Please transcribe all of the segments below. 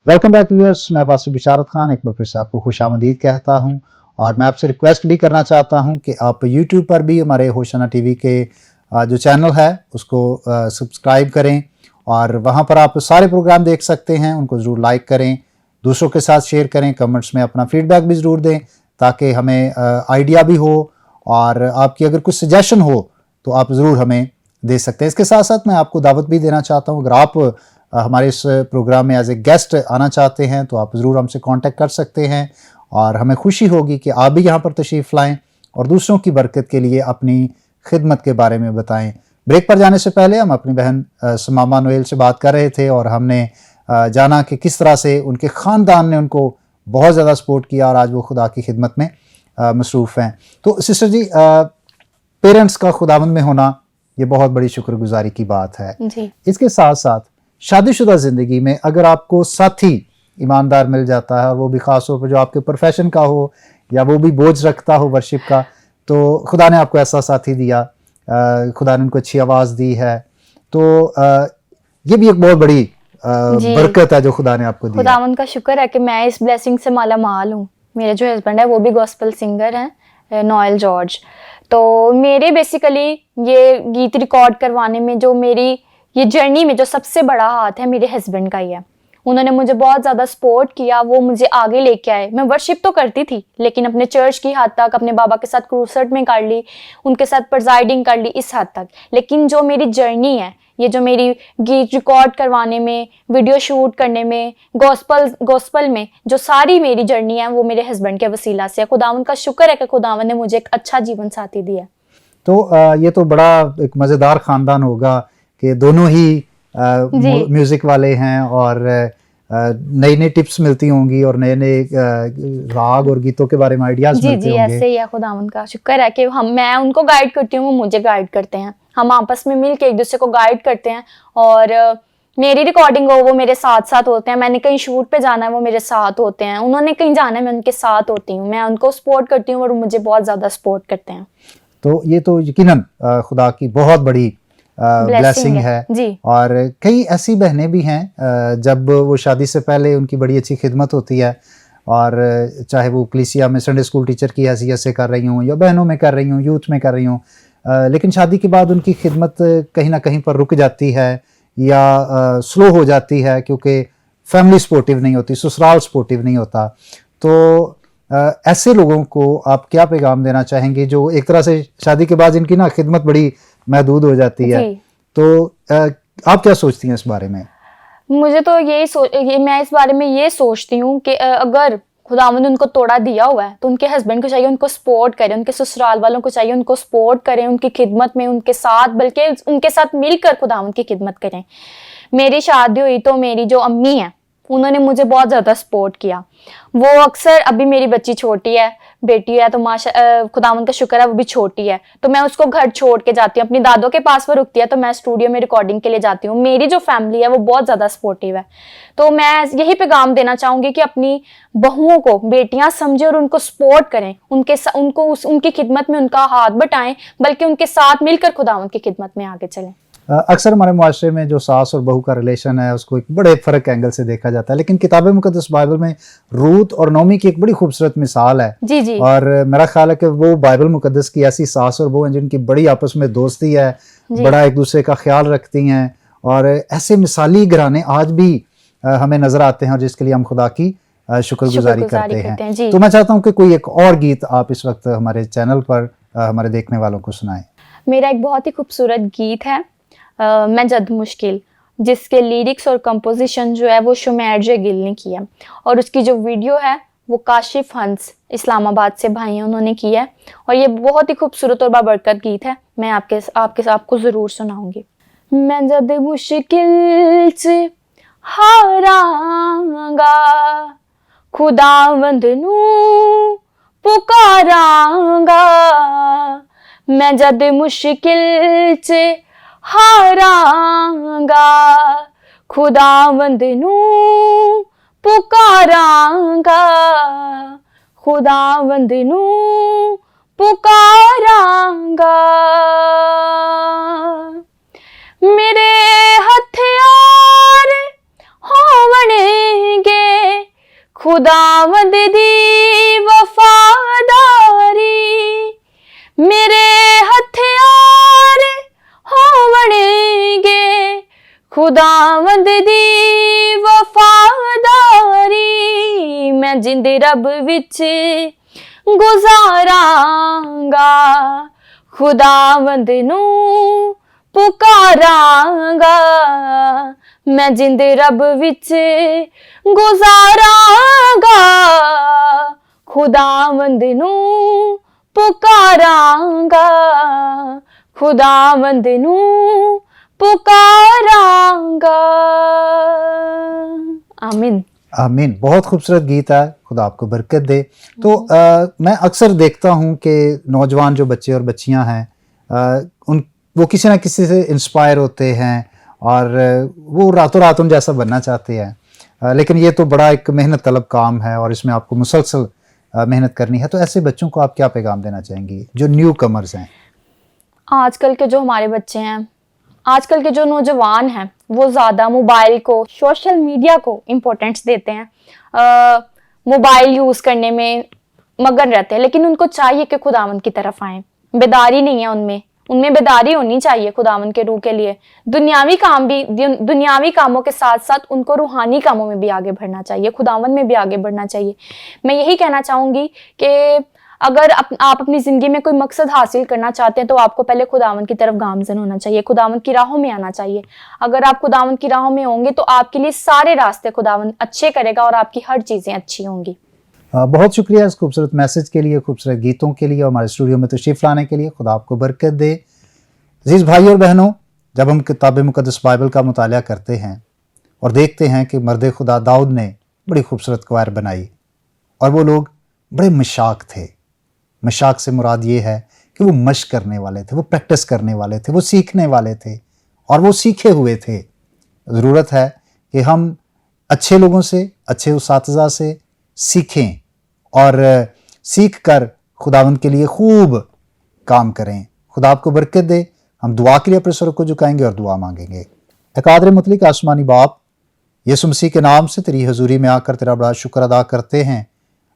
Welcome back viewers, मैं pastor बिशारत खान एक बार फिर से आपको खुशामदीद कहता हूं और मैं आपसे रिक्वेस्ट भी करना चाहता हूं कि आप यूट्यूब पर भी हमारे होशाना टीवी के जो चैनल है उसको सब्सक्राइब करें और वहां पर आप सारे प्रोग्राम देख सकते हैं। उनको ज़रूर लाइक करें, दूसरों के साथ शेयर करें, कमेंट्स में अपना फीडबैक भी ज़रूर दें ताकि हमें आइडिया भी हो और आपकी अगर कुछ सजेशन हो तो आप ज़रूर हमें दे सकते हैं। इसके साथ साथ मैं आपको दावत भी देना चाहता हूँ, अगर आप हमारे इस प्रोग्राम में एज ए गेस्ट आना चाहते हैं तो आप ज़रूर हमसे कांटेक्ट कर सकते हैं और हमें खुशी होगी कि आप भी यहाँ पर तशरीफ़ लाएं और दूसरों की बरकत के लिए अपनी खिदमत के बारे में बताएं। ब्रेक पर जाने से पहले हम अपनी बहन समामा नोएल से बात कर रहे थे और हमने जाना कि किस तरह से उनके ख़ानदान ने उनको बहुत ज़्यादा सपोर्ट किया और आज वो खुदा की खिदमत में मसरूफ़ हैं। तो सिस्टर जी, पेरेंट्स का खुदावंद में होना ये बहुत बड़ी शुक्रगुजारी की बात है जी। इसके साथ साथ शादीशुदा ज़िंदगी में अगर आपको साथी ईमानदार मिल जाता है और वो भी ख़ास तौर पर जो आपके प्रोफेशन का हो या वो भी बोझ रखता हो वर्शिप का, तो खुदा ने आपको ऐसा साथी दिया, खुदा ने उनको अच्छी आवाज़ दी है, तो ये भी एक बहुत बड़ी बरकत है जो खुदा ने आपको दी। खुदावंद का शुक्र है कि मैं इस ब्लेसिंग से माला माल हूँ। मेरे जो हस्बैंड है वो भी गॉस्पेल सिंगर हैं, नोएल जॉर्ज। तो मेरे बेसिकली ये गीत रिकॉर्ड करवाने में जो मेरी ये जर्नी में जो सबसे बड़ा हाथ है मेरे हस्बैंड का ही है। उन्होंने मुझे बहुत ज़्यादा सपोर्ट किया, वो मुझे आगे लेके आए। मैं वर्शिप तो करती थी लेकिन अपने चर्च की हद तक, अपने बाबा के साथ क्रूसेड में कर ली, उनके साथ प्रेजाइडिंग कर ली इस हद तक। लेकिन जो मेरी जर्नी है, ये जो मेरी गीत रिकॉर्ड करवाने में, वीडियो शूट करने में, गॉस्पल में जो सारी मेरी जर्नी है वो मेरे हस्बैंड के वसीला से है। खुदावंद का शुक्र है कि खुदावंद ने मुझे एक अच्छा जीवन साथी दिया। तो ये तो बड़ा एक मज़ेदार ख़ानदान होगा कि दोनों ही म्यूज़िक वाले हैं और नई नई टिप्स मिलती होंगी और नए नए राग और गीतों के बारे में आइडियाज़ मिलते होंगे। ऐसे ही है। खुदावंद का शुक्र है कि मैं उनको गाइड करती हूँ, वो मुझे गाइड करते हैं। हम आपस में मिल के एक दूसरे को गाइड करते हैं और मेरी रिकॉर्डिंग हो वो मेरे साथ साथ होते हैं। मैंने कहीं शूट पे जाना है वो मेरे साथ होते हैं, उन्होंने कहीं जाना है मैं उनके साथ होती हूँ। मैं उनको सपोर्ट करती हूँ और मुझे बहुत ज़्यादा सपोर्ट करते हैं। तो ये तो यकीनन खुदा की बहुत बड़ी ब्लेसिंग है जी। और कई ऐसी बहनें भी हैं जब वो शादी से पहले उनकी बड़ी अच्छी खिदमत होती है और चाहे वो कलीसिया में संडे स्कूल टीचर की हैसियत से कर रही हूँ या बहनों में कर रही हूँ, यूथ में कर रही हूँ, लेकिन शादी के बाद उनकी खिदमत कहीं ना कहीं पर रुक जाती है या स्लो हो जाती है क्योंकि फैमिली सपोर्टिव नहीं होती, ससुराल सपोर्टिव नहीं होता। तो ऐसे लोगों को आप क्या पैगाम देना चाहेंगे जो एक तरह से शादी के बाद इनकी ना खिदमत बड़ी महदूद हो जाती है? तो आप क्या सोचती हैं इस बारे में? मुझे तो मैं इस बारे में ये सोचती हूँ कि अगर खुदावंद ने उनको तोड़ा दिया हुआ है तो उनके हस्बैंड को चाहिए उनको सपोर्ट करें, उनके ससुराल वालों को चाहिए उनको सपोर्ट करें उनकी खिदमत में, उनके साथ, बल्कि उनके साथ मिलकर खुदावंद की खिदमत करें। मेरी शादी हुई तो मेरी जो अम्मी है उन्होंने मुझे बहुत ज़्यादा सपोर्ट किया। वो अक्सर, अभी मेरी बच्ची छोटी है, बेटी है, तो खुदावंद का शुक्र है वो भी छोटी है, तो मैं उसको घर छोड़ के जाती हूँ। अपनी दादों के पास वो रुकती है तो मैं स्टूडियो में रिकॉर्डिंग के लिए जाती हूँ। मेरी जो फैमिली है वो बहुत ज़्यादा सपोर्टिव है। तो मैं यही पैगाम देना चाहूँगी कि अपनी बहुओं को बेटियाँ समझें और उनको सपोर्ट करें, उनकी खिदमत में उनका हाथ बटाएं, बल्कि उनके साथ मिलकर खुदावंद की खिदमत में आगे चलें। अक्सर हमारे मुआशरे में जो सास और बहू का रिलेशन है उसको एक बड़े फ़र्क एंगल से देखा जाता है, लेकिन किताब मुकद्दस बाइबल में रूत और नोमी की एक बड़ी खूबसूरत मिसाल है। जी। और मेरा ख्याल है कि वो बाइबल मुकद्दस की ऐसी सास और बहू हैं जिनकी बड़ी आपस में दोस्ती है, बड़ा एक दूसरे का ख्याल रखती हैं और ऐसे मिसाली घराने आज भी हमें नजर आते हैं और जिसके लिए हम खुदा की शुक्रगुजारी करते हैं। तो मैं चाहता हूँ कि कोई एक और गीत आप इस वक्त हमारे चैनल पर हमारे देखने वालों को सुनाएं। मेरा एक बहुत ही खूबसूरत गीत है, मैं जद मुश्किल, जिसके लिरिक्स और कंपोजिशन जो है वो शुमैर जे गिल ने किया और उसकी जो वीडियो है वो काशिफ हंस इस्लामाबाद से भाई हैं, उन्होंने किया है और ये बहुत ही खूबसूरत और बाबरकत गीत है। मैं आपको ज़रूर सुनाऊंगी। मैं जद मुश्किल से हारांगा खुदावंद नू पुकारांगा, मैं जद मुश्किल से हारांगा खुदावंद नू पुकारांगा, खुदावंद नू पुकारांगा। मेरे हथियार होवणगे खुदावंद दी वफादारी मेरे हथियार होवणगे खुदावंद दी वफादारी मैं जिंदे रब विच गुजारांगा खुदावंद नू पुकारांगा मैं जिंदे रब विच गुजारांगा खुदावंद नू पुकारांगा खुदावंद नू पुकारांगा। आमीन आमीन। बहुत खूबसूरत गीत है, खुदा आपको बरकत दे। तो मैं अक्सर देखता हूँ कि नौजवान जो बच्चे और बच्चियाँ हैं वो किसी ना किसी से इंस्पायर होते हैं और वो रातों रात उन जैसा बनना चाहते हैं, लेकिन ये तो बड़ा एक मेहनत तलब काम है और इसमें आपको मुसलसल मेहनत करनी है। तो ऐसे बच्चों को आप क्या पैगाम देना चाहेंगी जो न्यू कमर्स हैं? आजकल के जो हमारे बच्चे हैं, आजकल के जो नौजवान हैं, वो ज़्यादा मोबाइल को, सोशल मीडिया को इम्पोर्टेंस देते हैं, मोबाइल यूज़ करने में मगन रहते हैं, लेकिन उनको चाहिए कि खुदावंद की तरफ आएं। बेदारी नहीं है उनमें बेदारी होनी चाहिए खुदावंद के रूह के लिए। दुनियावी कामों के साथ साथ उनको रूहानी कामों में भी आगे बढ़ना चाहिए, खुदावंद में भी आगे बढ़ना चाहिए। मैं यही कहना चाहूँगी कि अगर आप अपनी ज़िंदगी में कोई मकसद हासिल करना चाहते हैं तो आपको पहले खुदावंद की तरफ गामज़न होना चाहिए, खुदावंद की राहों में आना चाहिए। अगर आप खुदावंद की राहों में होंगे तो आपके लिए सारे रास्ते खुदावंद अच्छे करेगा और आपकी हर चीज़ें अच्छी होंगी। बहुत शुक्रिया इस खूबसूरत मैसेज के लिए, खूबसूरत गीतों के लिए, हमारे स्टूडियो में तशरीफ़ लाने के लिए। खुदा आपको बरकत दे। अज़ीज़ भाई और बहनों, जब हम किताब मुक़द्दस बाइबल का मुताला करते हैं और देखते हैं कि मर्द खुदा दाऊद ने बड़ी खूबसूरत क्वायर बनाई और वो लोग बड़े मशाक थे। मशाक से मुराद ये है कि वो मश्क करने वाले थे, वो प्रैक्टिस करने वाले थे, वो सीखने वाले थे और वो सीखे हुए थे। ज़रूरत है कि हम अच्छे लोगों से, अच्छे उस्ताज़ा से सीखें और सीख कर खुदावंद के लिए खूब काम करें। खुदा आपको बरकत दे। हम दुआ के लिए अपने सर को झुकाएंगे और दुआ मांगेंगे। कादर मुतलिक आसमानी बाप, यीशु मसीह के नाम से तेरी हजूरी में आकर तेरा बड़ा शुक्र अदा करते हैं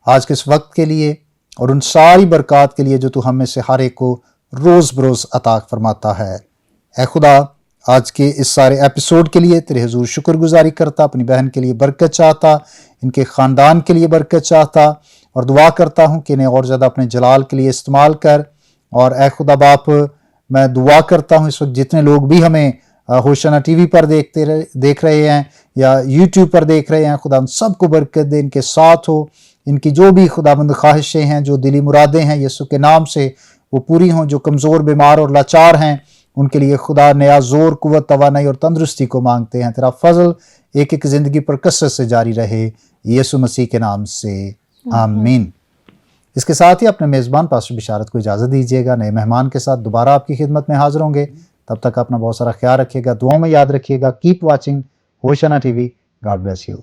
आज के इस वक्त के लिए और उन सारी बरक़ात के लिए जो तू हम में से हर एक को रोज़ बरोज़ अता फरमाता है। ए खुदा, आज के इस सारे एपिसोड के लिए तेरे हुजूर शुक्रगुजारी करता, अपनी बहन के लिए बरकत चाहता, इनके ख़ानदान के लिए बरकत चाहता और दुआ करता हूँ कि इन्हें और ज़्यादा अपने जलाल के लिए इस्तेमाल कर। और ए खुदा बाप, मैं दुआ करता हूँ इस वक्त जितने लोग भी हमें होशाना टीवी पर देख रहे हैं या यूट्यूब पर देख रहे हैं, खुदा उन सबको बरकत दे, इनके साथ हो। इनकी जो भी खुदाबंद ख्वाहिशें हैं, जो दिली मुरादें हैं, यीशु के नाम से वो पूरी हों। जो कमज़ोर, बीमार और लाचार हैं, उनके लिए खुदा नया ज़ोर, कुव्वत, तवानाई और तंदुरुस्ती को मांगते हैं। तेरा फजल एक एक ज़िंदगी पर कसरत से जारी रहे, यीशु मसीह के नाम से आमीन। इसके साथ ही अपने मेज़बान पास्टर बिशारत को इजाज़त दीजिएगा। नए मेहमान के साथ दोबारा आपकी खिदमत में हाजिर होंगे। तब तक अपना बहुत सारा ख्याल रखिएगा, दुआओं में याद रखिएगा। Keep watching Hosanna TV. God bless you.